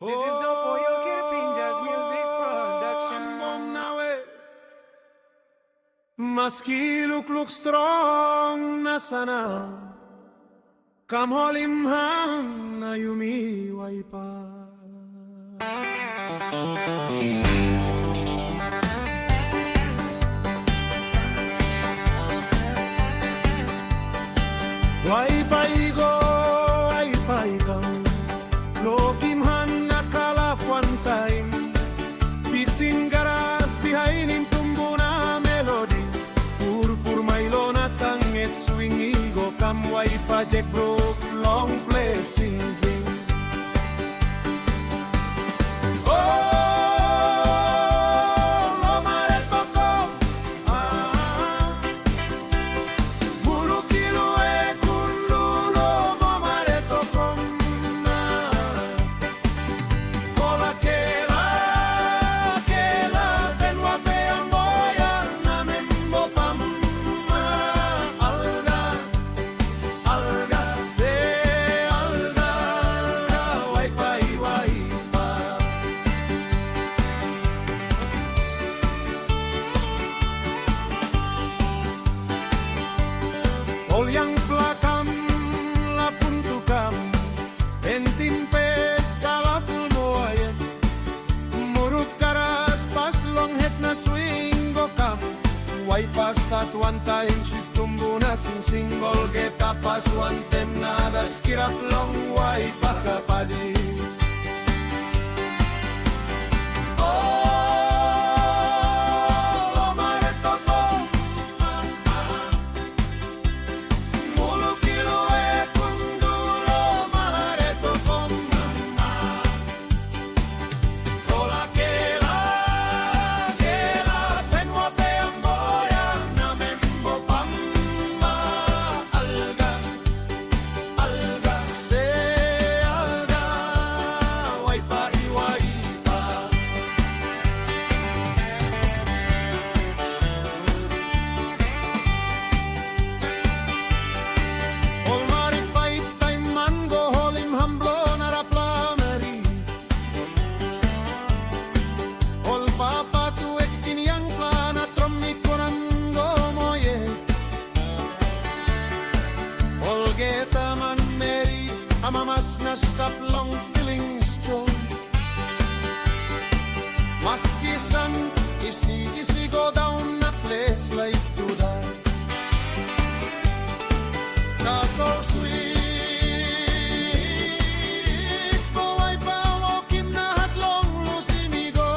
This is Dopo, Yokir, Pinjar's music production. Maski look strong na sana, kamholimhan na yumi Waipa. Waipa igo, Waipa ikaw, lokimhan na kalapwan time, pising garas behind in tumbo na melodies, purpur mailo na tanget swing igo, kam Waipa Jack Bruk, long play sing sing. Waipa start one time, situmbo na sing single geta pas one time nada skirap long Waipa kapadi. Amamas na stop long feelings joy. Maski san isi go down a place like to die. Just so sweet, but Waipa walk him na hat long lusimigo.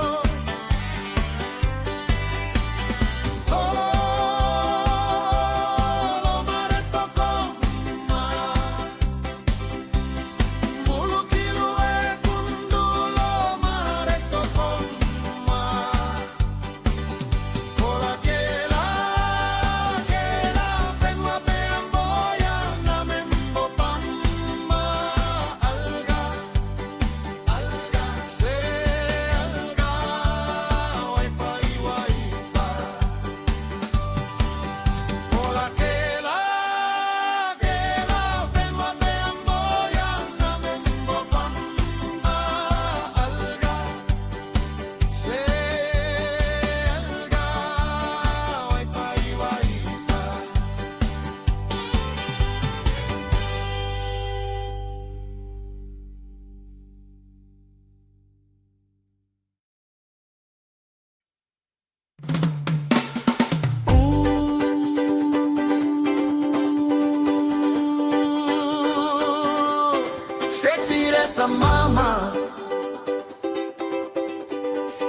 Seksii Resa mama,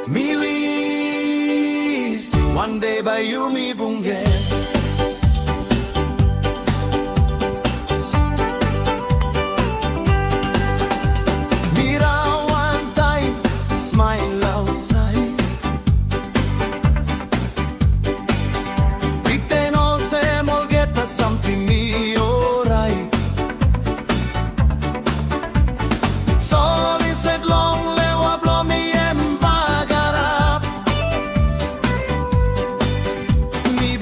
mi wish one day by you mi bunge. Mira one time, smile outside. Pretend all say more get something me alright. Mi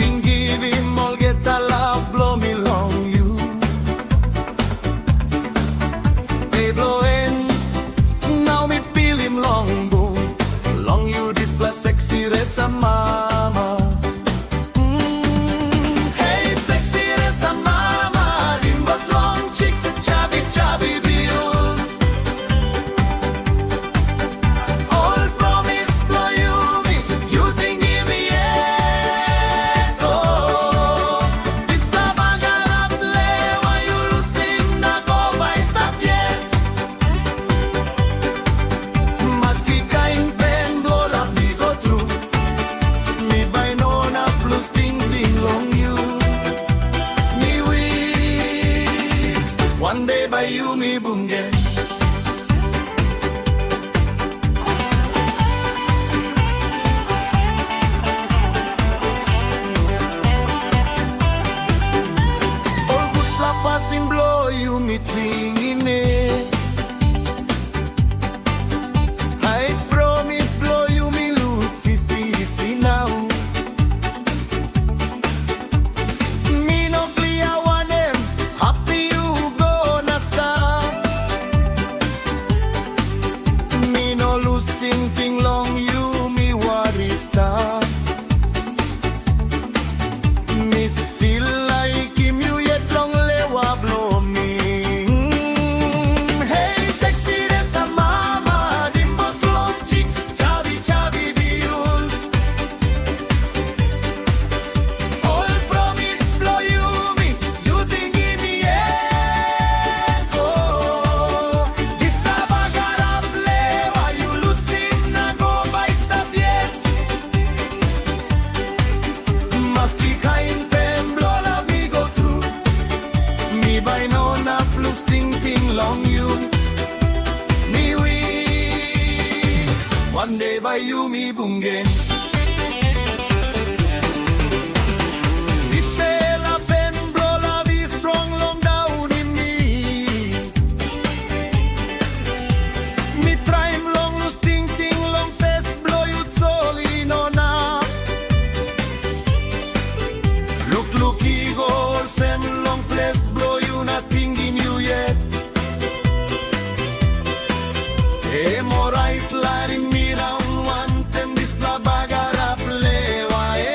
Resa mama. Hey, sexy Resa mama, dimples long cheeks, chubby chubby build. All promise blow you think give me yet. Oh, this tabagarap lewa you losing na go by stop yet. Maski kain pen blow up me go through. Me by no na plus ting ting long you. Me weeks one day by you me bunge. All good flappers in blow you me ting in it. I promise blow you me lose, see now. Me no clear one them, happy you gonna stop. Me no lose ting long you me worry stop. Me still like him you yet long lewa blow me. Hey, sexy Resa mama, dimples long cheeks, chubby chubby build. All promise blow you think give me yet. Oh, this tabagarap lewa you losing na go by stop yet. Maski kain pen blow la me go through. Me by no na plus ting long you. Me weeks one day by you me bungen. This bella pen blow la be strong long down in me. Me try long lose ting long fest blow you solely no na. Look eagle sem long place blow you nothing in you yet. Hey, more right line me round one tem this tabagarap lewa eh.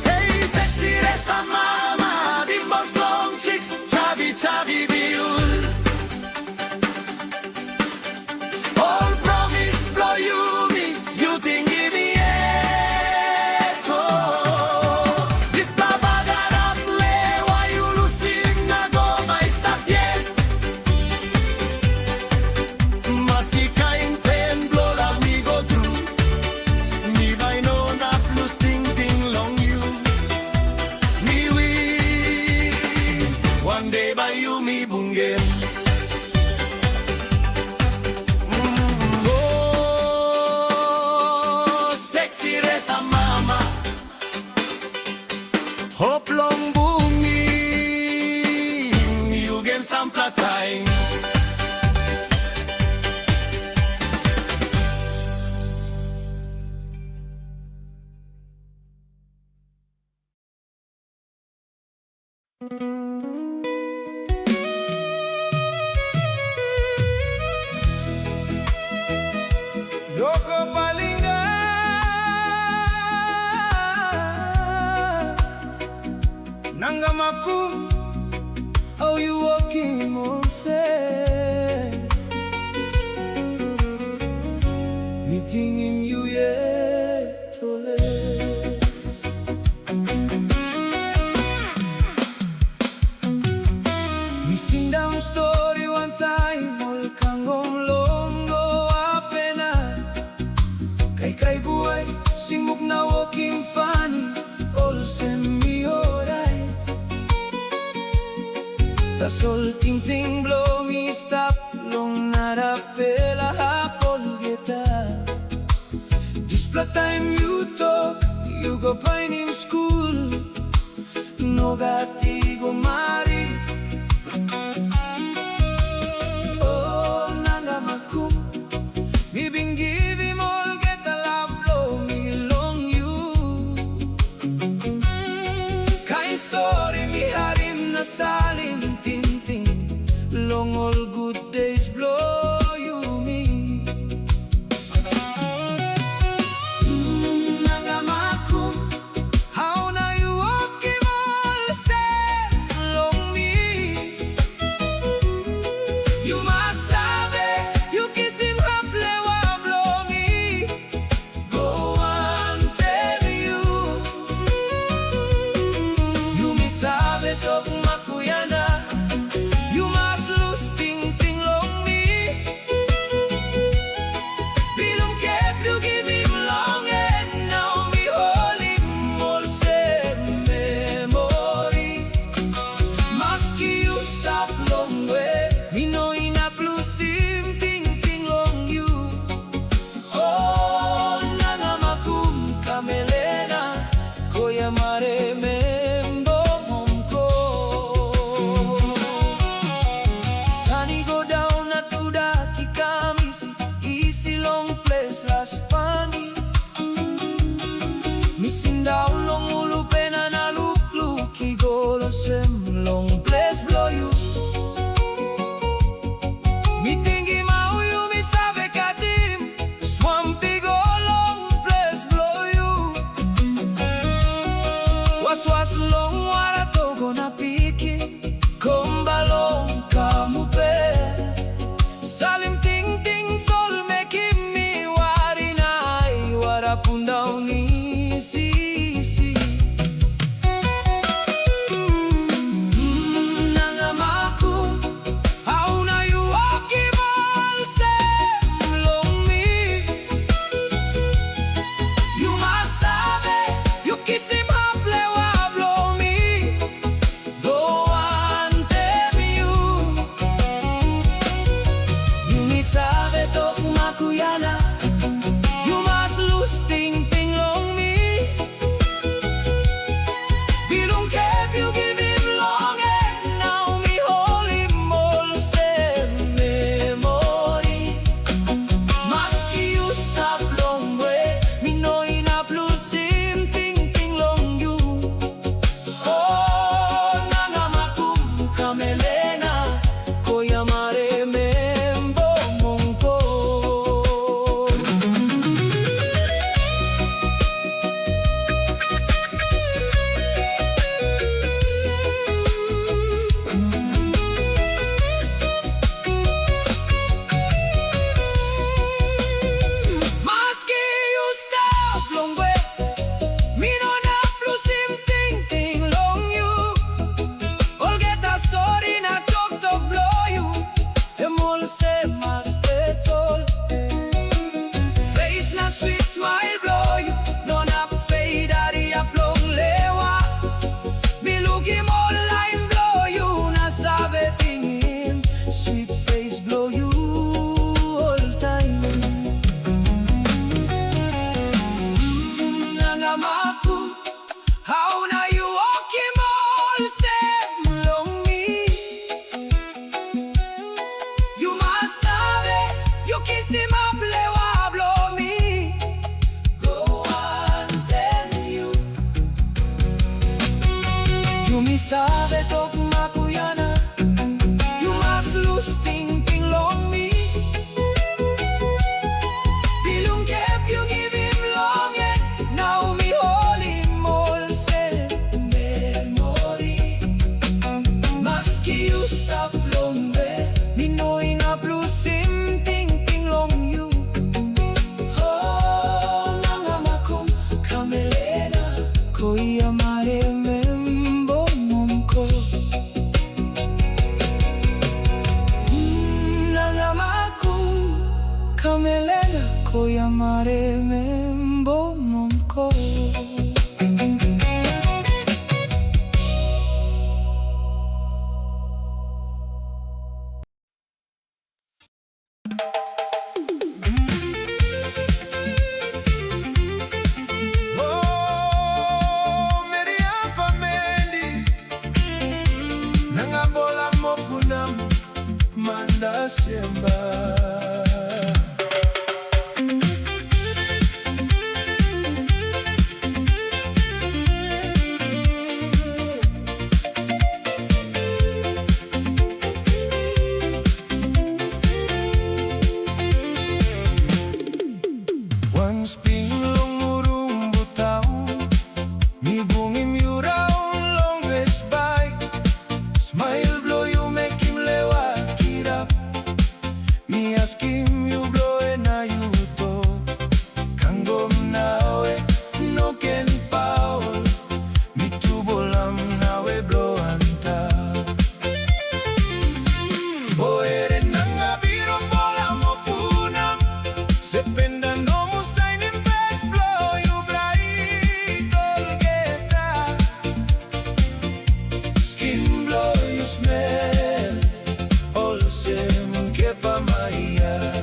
Hey, sexy Resa mama, dimples long cheeks, chubby chubby build. All promise blow you think give me yet. Oh, this tabagarap lewa you losing na go by stop yet. Maski kain pen blow la me go through. Me by no na plus ting long you. Me wins one day by you me bungen. Oh, sexy Resa mama, hope long bungi you get some time. Yoko Palinga, Nanga Makum, oh you walking on say, meeting in you yet to less. Missing down story one time, all kangong longo apena. Kay buhay, simuk na walking funny, all send me alright. Tas all ting blow me stop, long narapela hapon geta. This time you talk, you go find him school, no gati go marry. Oh, Nanga Makum, me been give him all get a love blow me long you. Kain story me harim na salim tinting, long all good days blow you me. makuyana. You must lose ting ting long me. Bilung keep you give him long and now me hold him all same memory. Maski you stop long way, me know enough lose him ting ting long you. Oh, Nanga Makum kamelena, koya mare membo mongko. Maski you stop long way, me know enough lose him ting ting long you. All get a story na talk blow you. Em all say must that's all. Face na sweet smile blow you. No na fade ari up long lewa. Me look him all line blow you. Na sabe ting him. Sweet face blow you all time. Nanga Makum, how na you walk him all same long me. You must sabe, you kiss him up lewa blow me. Go on tell you. You me sabe tok makuyana. You must lose ting ting long me. Bilung keep you give him long and now me hold him all same memory. Maski you stop long way, me know enough lose him ting ting long you. Oh, Nanga Makum kamelena, koya mare membo momko. Nanga Makum kamelena, koya mare membo momko. Oh, Meri apa Mendi, Nanga bola Mopunam, manda siamba. Once pinglong urung butaw, mi bungim you round long ways by. Smile blow you make him lewa kirap. Me ask him you blow and na you to. Kangom nawe no ken paul. Mi tubolam nawe blow anta. Boere nanga biro bola Mopunam. Sependa no musain in best blow you bright all geta. Skin blow you smell all same kepa maya.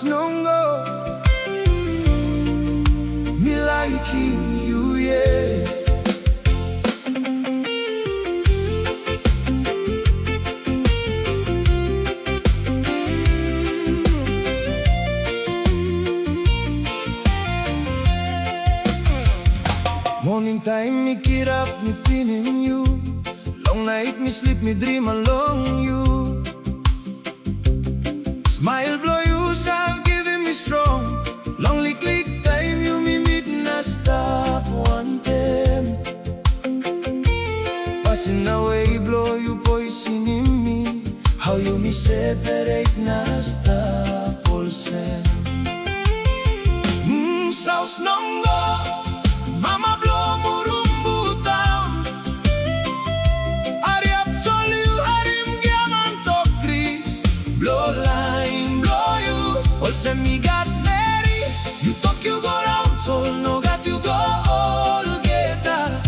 Nongo. Me liking you, yeah. Morning time, me get up, me thinking you. Long night, me sleep, me dream along you. Smile blow you, sound giving me strong. Lonely click time, you me meet na stop one time. Passing away, blow you poison in me. How you me separate na stop all sen. South Nongo, Mama blow murumbu town. Ariap sol you harim giamantok Chris. Blow line, blow you. Also me got Meri. You talk you go round, sol no got you go all geta.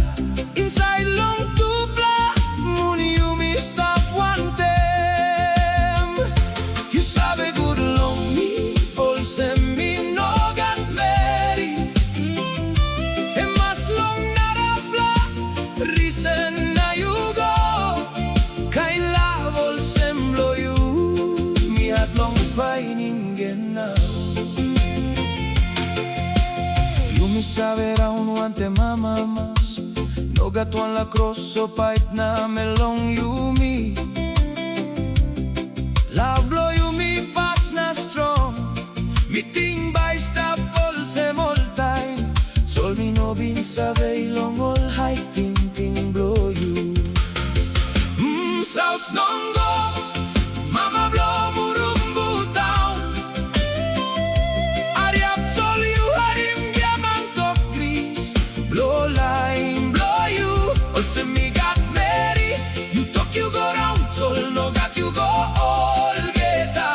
Inside long tupla, money you me stop one time. You sabe good long me, also me no got Meri. Reason now you go. Kain love semblo you. Me at long pining now. You me sabe round wante mama mas. No gatuan la cross so pipe na melong you me. Love blow you me pass na strong. Me ting by stop all sem all time. Sol me no bin sabe long all high ting blow you. South Nongo, Mama blow murumbu town. Ariap sol you harim giamantok Gris. Blow line, blow you. Also me got Meri. You talk you go round, sol no got you go all geta.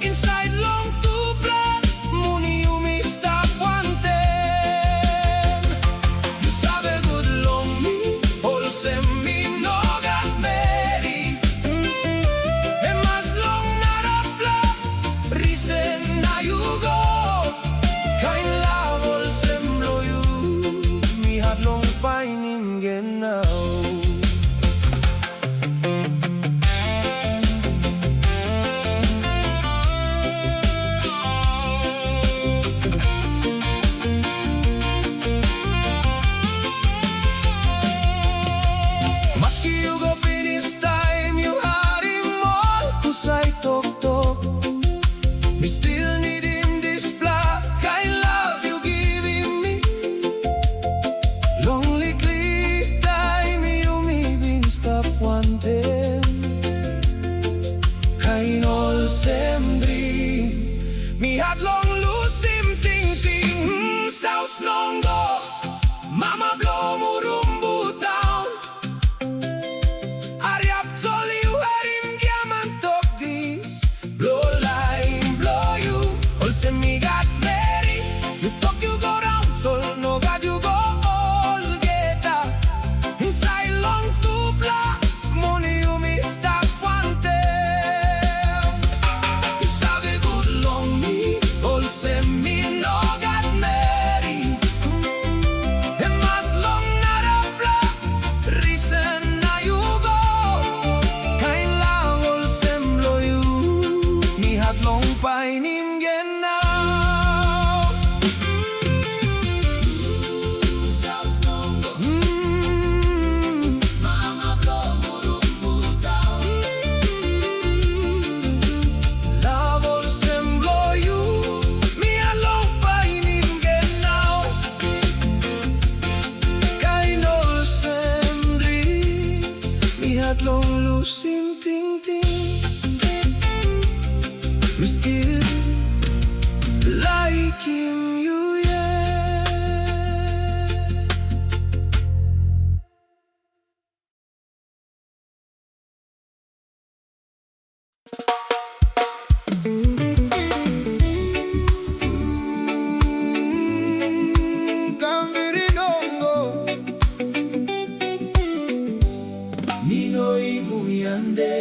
Inside long to plan, money you me stop one time. You sabe good long me. Also me no got Meri. And mas long not a plot. Reason now you go. Kain love all semblo you. Me had long pining now. Maski you go finish time, you had him all to say talk. Me still need him this black kind love you giving me. Lonely click time, you me been stop one time. Kain all same dream. Me had long lose him ting. South Nongo, Mama blow murumbu town. Ariap sol you harim giamantok Gris. Blow line, blow you. Also me got Meri. You talk you go round, sol no got you go all geta. Inside long tupla, money you me stop one time. You sabe good long me, also me no got Meri. And mas long not a block, reason now you go. Kain love all semblo you. Me had long pining now. South Nongo, Mama blow murumbu town. Love all semblo you. Me had long pining now. Kain all sembri. Me had long losing ting. We still like him, you, yeah. Kambiri Nongo, Nino imu yande.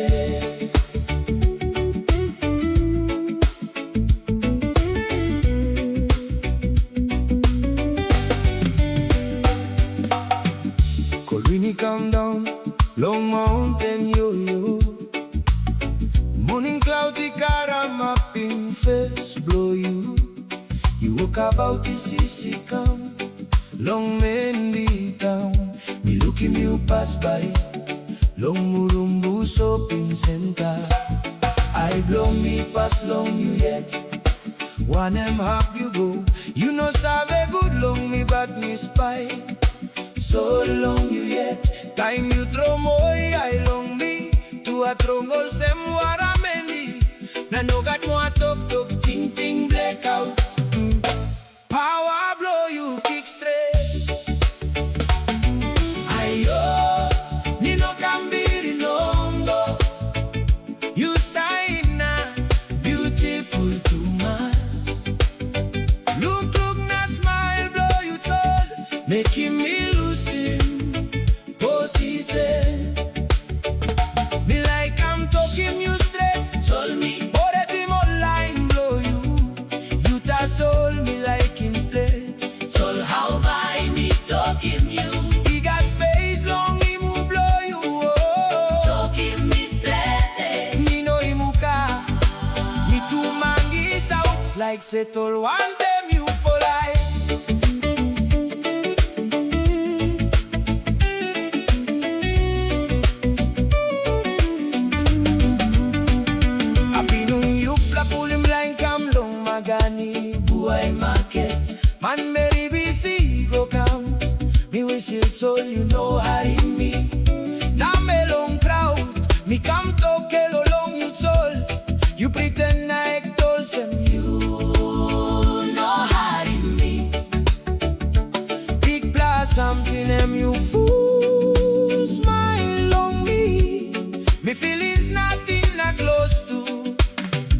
look about the CC come long Mendi town. Me look him you pass by long Murumbu shopping center. I blow me pass long you yet. One em hop you go. You know save good long me but me spy. So long you yet. Time you throw moi I long me. To a trongol sem wara Mendi. Na no got more talk ting ting blackout. Power blow you kick straight. Ayo, Nino Kambiri Nongo. You sign beautiful to mass. Look na smile blow you told. Making me losing position. Me like I'm talking you straight. Told me soul me like him straight. Told how by me talking you. He got space long he move blow you. Oh. Talking me straight. Me know he muka. Me two mangis out like settle one them you for life. Abinung yupla pulim line kam long magani. Market man Meri busy go come. Me whistle told you know how in me. Now me long crowd. Me come talk hello long you told. You pretend I told some you know how in me. Big plus something them you fool smile long me. Me feelings nothing not close to.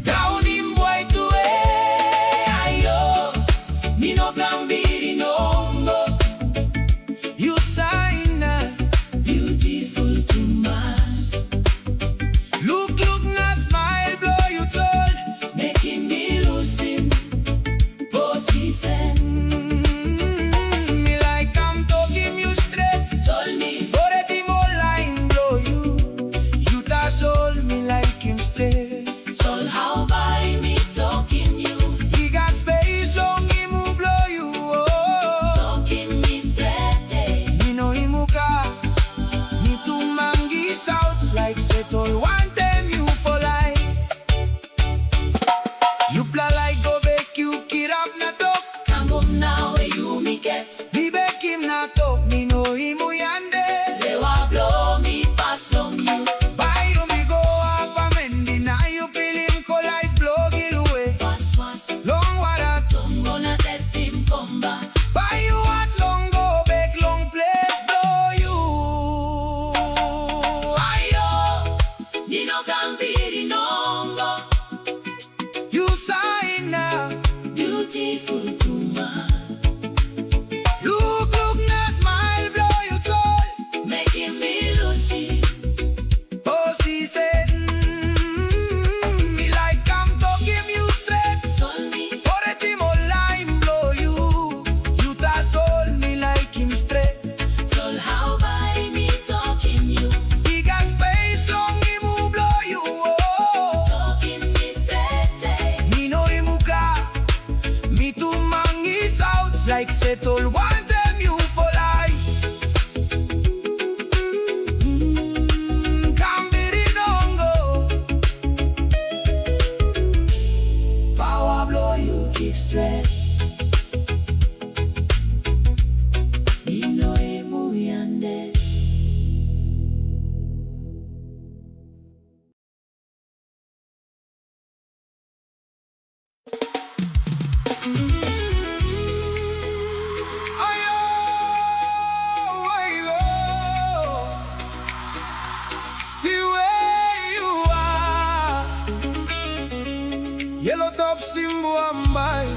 Down in boy to Kambiri Nongo. You sign beautiful to mass. Look na smile blow you told. Making me losing position. Me like I'm talking you straight. Told me already more line blow you. You touch all me like him straight. Told how by me talking you. He got space long. Like settle one time you for life. You play like go back you kirap na talk. Kangom na we you me gets. Di back him na talk me no himu yande. Lewa blow me pass long you. By you me go up a Mendi na you feel him collize blow get away. Pass long wara tongue gonna test him come back. By you at long go back long place blow you. Nino Kambiri Nongo. You sign beautiful to mass. Look na smile blow you told. Making me losing position. Me like I'm talking you straight. Told me already more line blow you. You touch all me like him straight. Told how by me talking you. He got space long him. Like settle one time you for life. Kambiri Nongo. Power blow you kick straight. Nino emu yande. Yellow top Simbu Ambaii,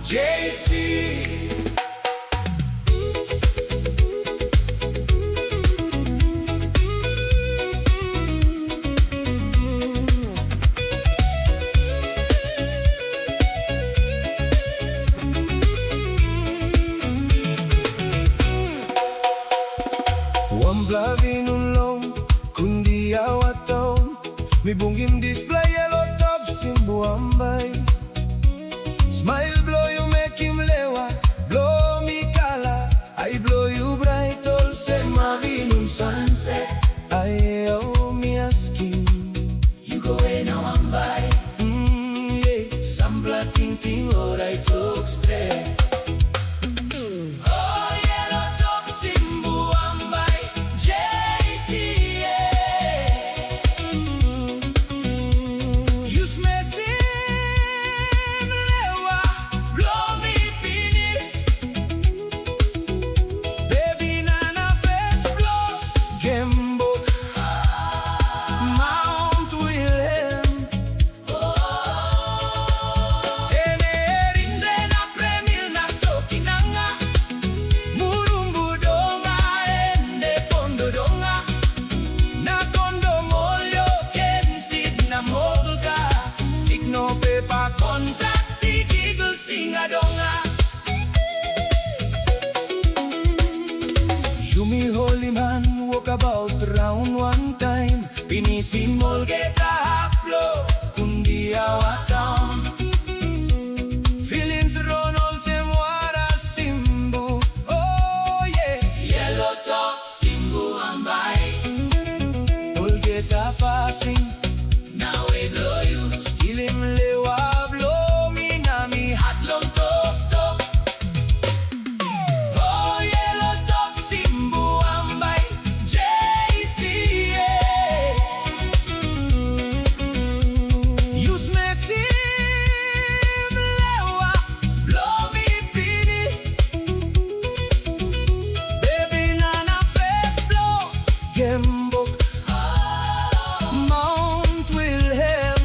JayCee. Wambla vinulong kundi awatong mibungim display yellow top Simbu Ambaii. Smile blow you sing orai tuk stre. Oh yellow top Simbu Ambaii JayCee. Use me sim lewa blow me penis. Baby nana face blow gembok Mount Wilhelm. Enerinde na premil na soki nanga murumbu donga ende kondo donga na kondo molyo kensid na mogulka signo pepa kontakti giggle singa donga. You me holy man walk about round one time pinisin molgeta haplo kundi awatam feelings Ronald semwara Simbu. Oh yeah yellow top Simbu Ambaii molgeta passing now we blow you still him lewa blow me na mi hatlong top top. Oh yellow top Simbu Ambaii JayCee. Use me sim lewa blow me penis. Baby nana face blow gembok Mount Wilhelm.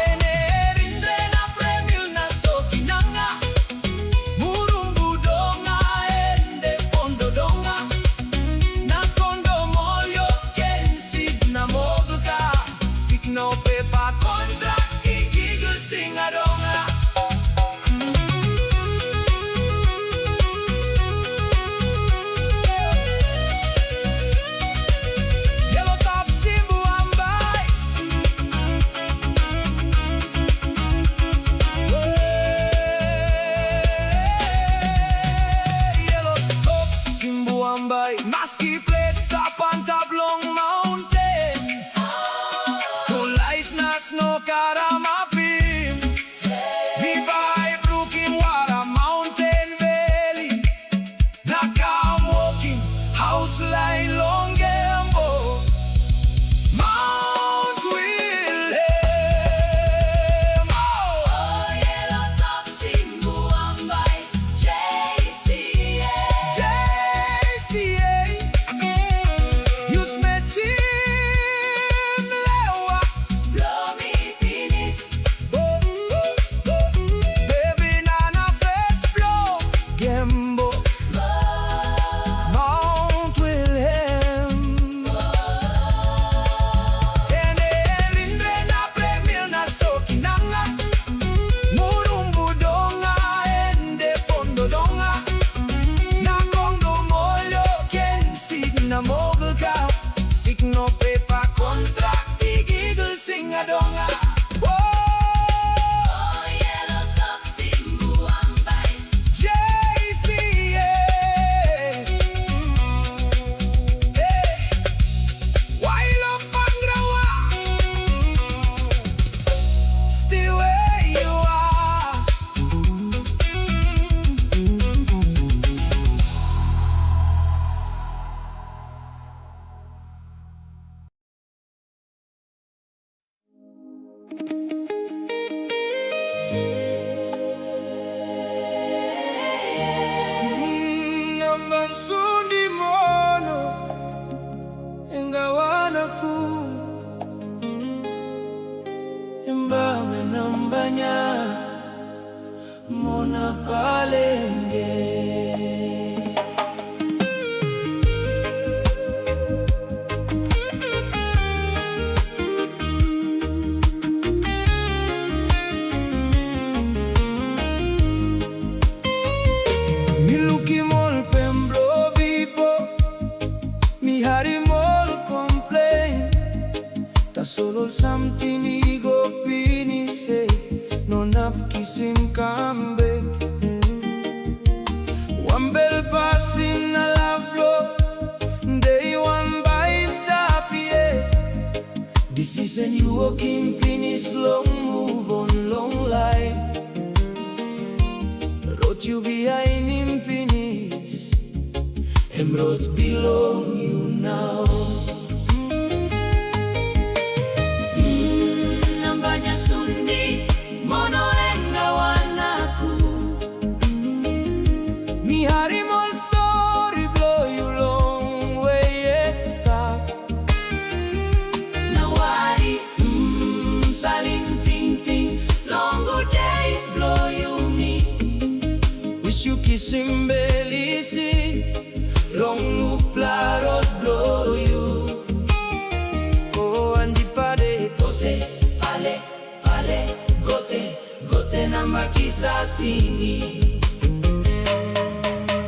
Enerinde na premil na soki nanga murumbu donga ende kondo donga na kondo molyo kensid na mogulka signo pepa kontrakti giggle singa donga. Yellow top Simbu Ambaii. Yellow top Simbu Ambaii. Maski place stop on top long mountain. Kulais na snow karamapim. Vibai Bruk in Wara mountain valley. Nakam walking house line long gembo. Mount Wilhelm. Oh yellow top Simbu Ambaii JayCee. JayCee. Use me sim lewa blow me penis. Baby nana face blow gembo Mount Wilhelm. Enerinde na premil na soki nanga murumbu donga ende kondo donga na kondo molyo kensid na mogulka signo pepa kontrakti giggle singa donga. Oh yellow top Simbu Ambaii JayCee. Wild up pangrawa stay where you are. Namban sundi mono Enga Wanaku Mbame nambanya Mona palenge. Miluki mol pemblo bipo Mi hari mol complain Ta solo something ego pinise Non ap kisim comeback One bell passing a love blow Day one by stop yeah This is a new walking penis long move Road belong you now. Nambanya sundi mono enga wanaku. Mi harimol story blow you long way it stop. Nawari saling ting ting long good days blow you me. Wish you kissing belly see long upla road blow you. Oh andi pade gote pale pale gote gote na makisa singi.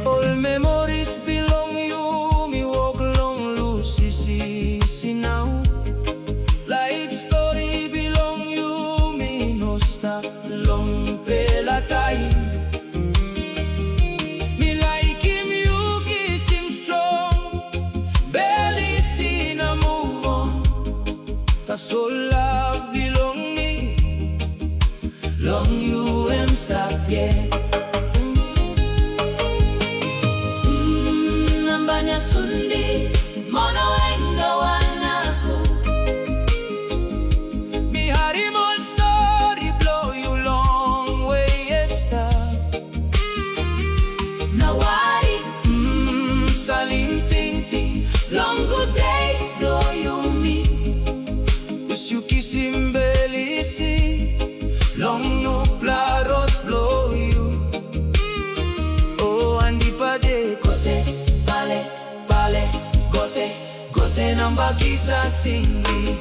All memories belong you, me walk long Lucy see now. Life story belong you, me no stop long pela time. So love belong me, long you am stop yet. Nambanya sundi mono enga wanaku. Mi harimol story blow you long way it stop. Nawari saling ting ting long good days blow you me. You kissing belly see long no road blow you. Oh andi pade gote pale pale gote gote namba kisa singi.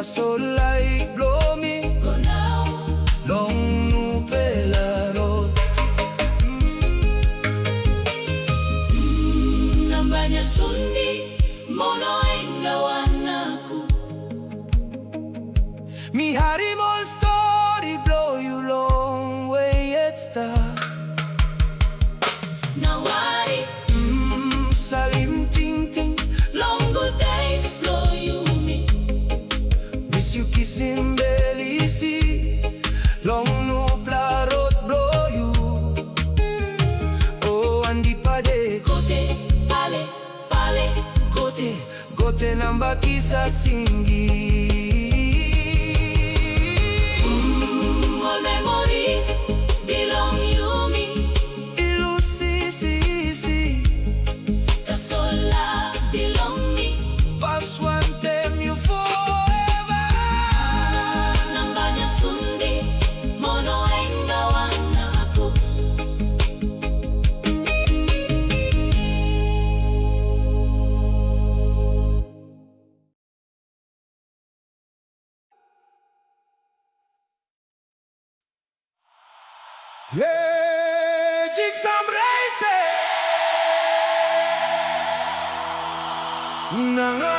So like blow me go now long nupela road. Nambanya sundi mono enga wanaku. Mi harimol story blow you long way it stop. Nawari salim ting ting long good days blow you me. You kissing belly see long no road blow you. Oh andi pade gote pale pale gote gote namba kisa singi. All memories belong you me. Ilusi si that's all I belong me. Pass one time you fall. Yeah, Jiks Amb Rachel. Nanga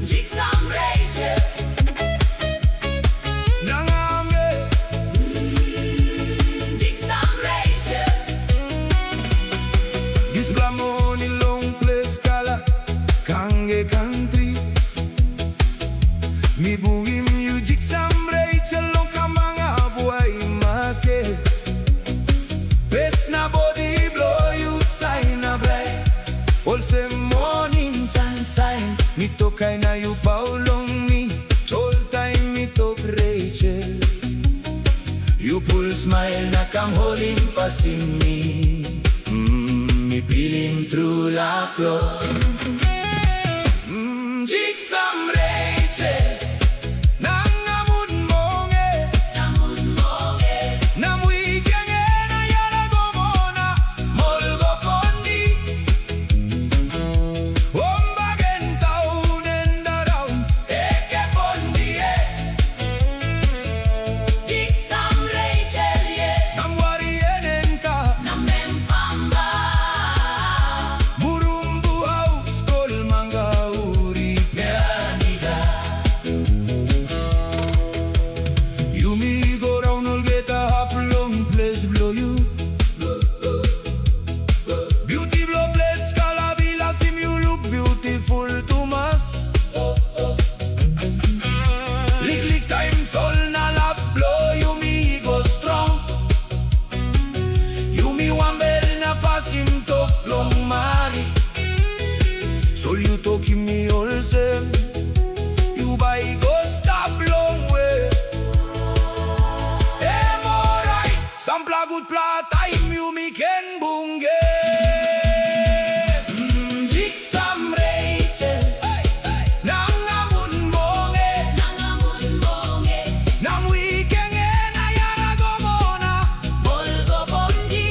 Jiks Amb Rachel. Kay na you paulong me, tall time me talk Rachel. You pull smile na come holding passing me. Me peel him through la floor. Amb Rachel Nanga Makum Namwikenge na yara gomona Molgo pondi Ombagen town and around Eke pondi Jiks Amb Rachel Namwari enenka Namempamba Murumbu house kol manga uri Peanida Yumi go round all get a hop long place blow you Beauty blow place Kalabila sim you look beautiful to mass Lick lick time sol na lap blow Yumi go strong Yumi wambel na pasim tok long mari Sol you talk me all same You buy go stop long way Emorai Sampla good plot time you me ken bunge Jiks Amb Rachel Nanga Makum Namwikenge na yara gomona Molgo pondi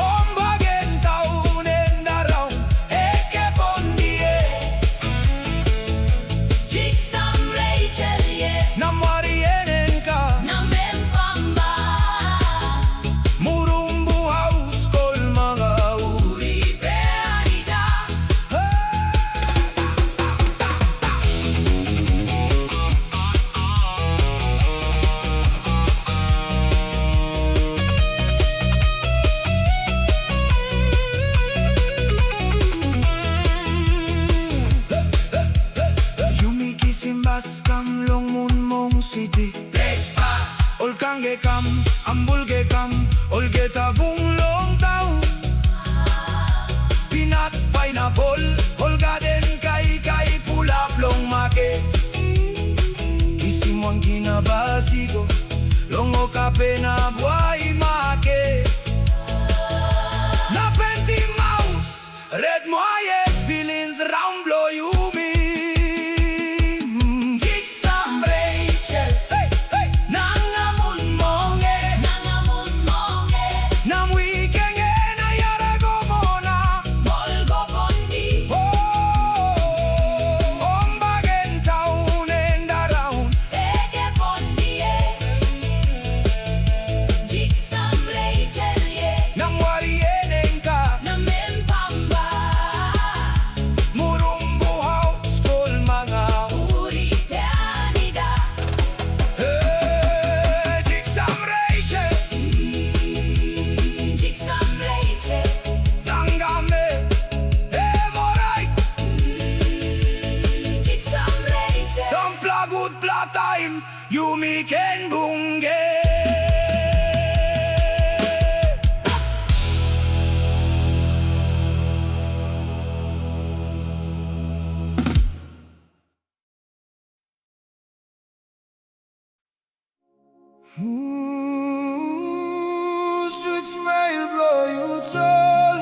Ombagen town and around Eke pondi Jiks Amb Rachel Namwari enenka Namempamba Murumbu house kol mga uri Peanida Yumi kisimbas kam long mun mong city Place pass Ol kange kam ambulge kam ol geta bung long town Peanuts pineapple ol garden kai kai pull up long market Kisimwang kinabasigo longo kapena buhay market Na penti mouse red moye feelings round blow you me Jiks Amb Rachel Nanga Makum Namwikenge na yara gomona Molgo pondi Ombagen town and around Eke pondi Jiks Amb Rachel Namwari enenka Namempamba Murumbu house kol mga Uri Peanida Jiks Amb Rachel Jiks Amb Rachel Nanga me Emorai Jiks Amb Rachel Sampla good plot time You me ken bunge Sweet smile blow you tall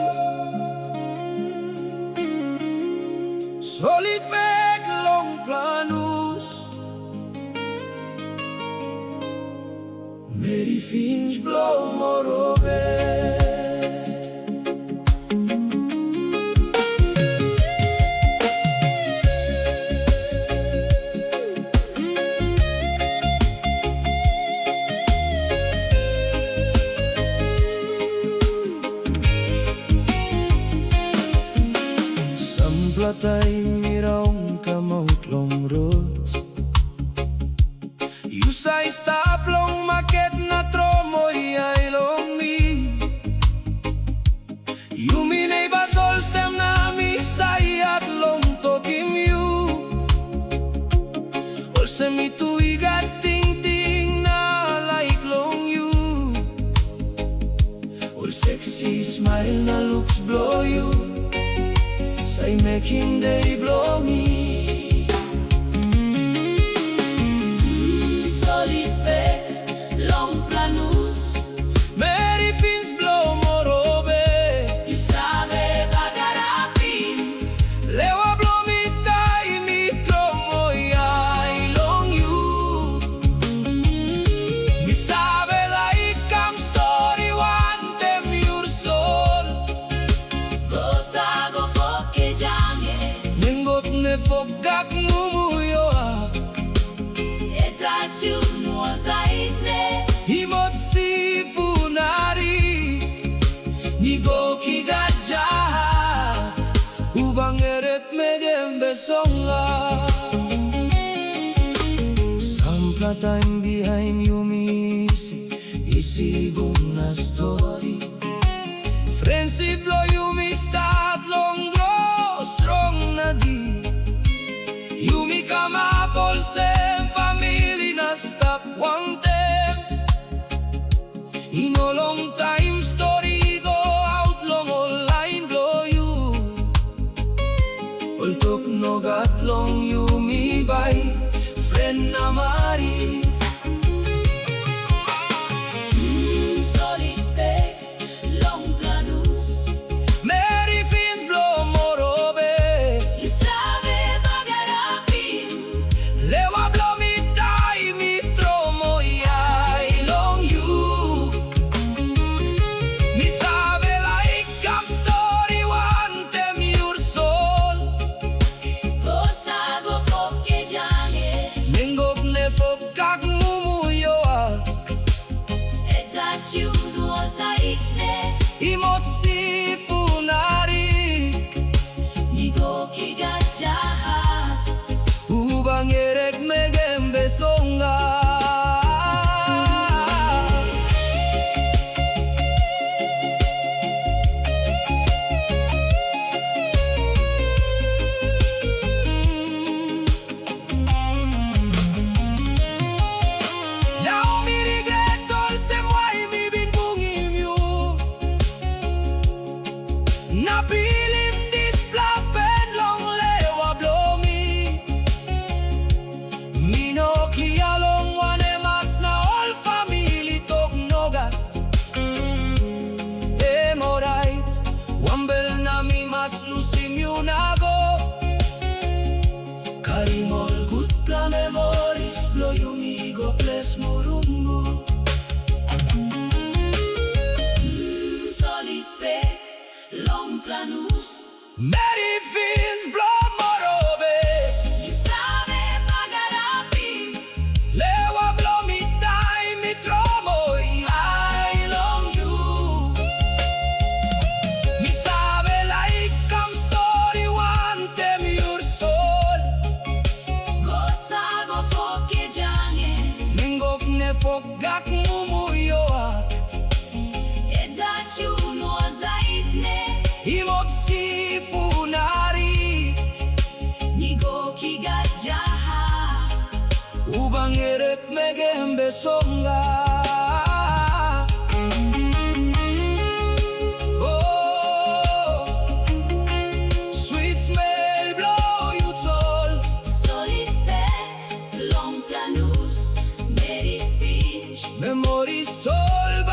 Solid make long planus Meri Finsch blow Morobe Samplatay mirong kamaut long road You say stop long market na tromo ay long mi You minay basol sem na misay at long tokim you Also mi tuigat ting ting na like long you All sexy smile na looks blow you Say make him day blow me Solid back Long planus Meri Finsch blow Morobe You sabe bagarapin Lewa blow me Time behind you misi isibong na story. Friendship lo you mi start long grow strong na di. You mi kamapol sem family na stop one time. In a long time story go out long online blow you. Ultok no gat long you mi bay. Friend na Meri. Solid back, long planus. Meri Finsch blow Morobe. You sabe bagarapim. Lewa blow mi tai mi tromo yai long you. Mi sabe like come story one tem your soul. Go sago fokke jange. Ningok ne fokak mumuyoa. You know zaikne. Imot si funarik. Nigo kigajahat. Ubang erek megembe songa. Now mi regret all sem why mi bin bungim you. Napilim dis plapen long lewa blow mi. Mino klia long wane mas na all family tok nogat. Right, wambel na mi mas lusim you nago. Karim all good pla memories blow you mi go bless murumbu. Solid back, long planus. Meri Finsch blow Morobe. You sabe bagarapim. Lewa blow mi tai mi tromo I long you. Mi sabe like come story one tem your soul. Go sago fokke jange. Ningok ne fogak mumuyoa. You know zaikne. Imot si funari. Nigo kigajahat. Ubang erek megembe songa. Oh, sweet smell blow you tall. Solid back, long planus. Meri Finsch. Memories told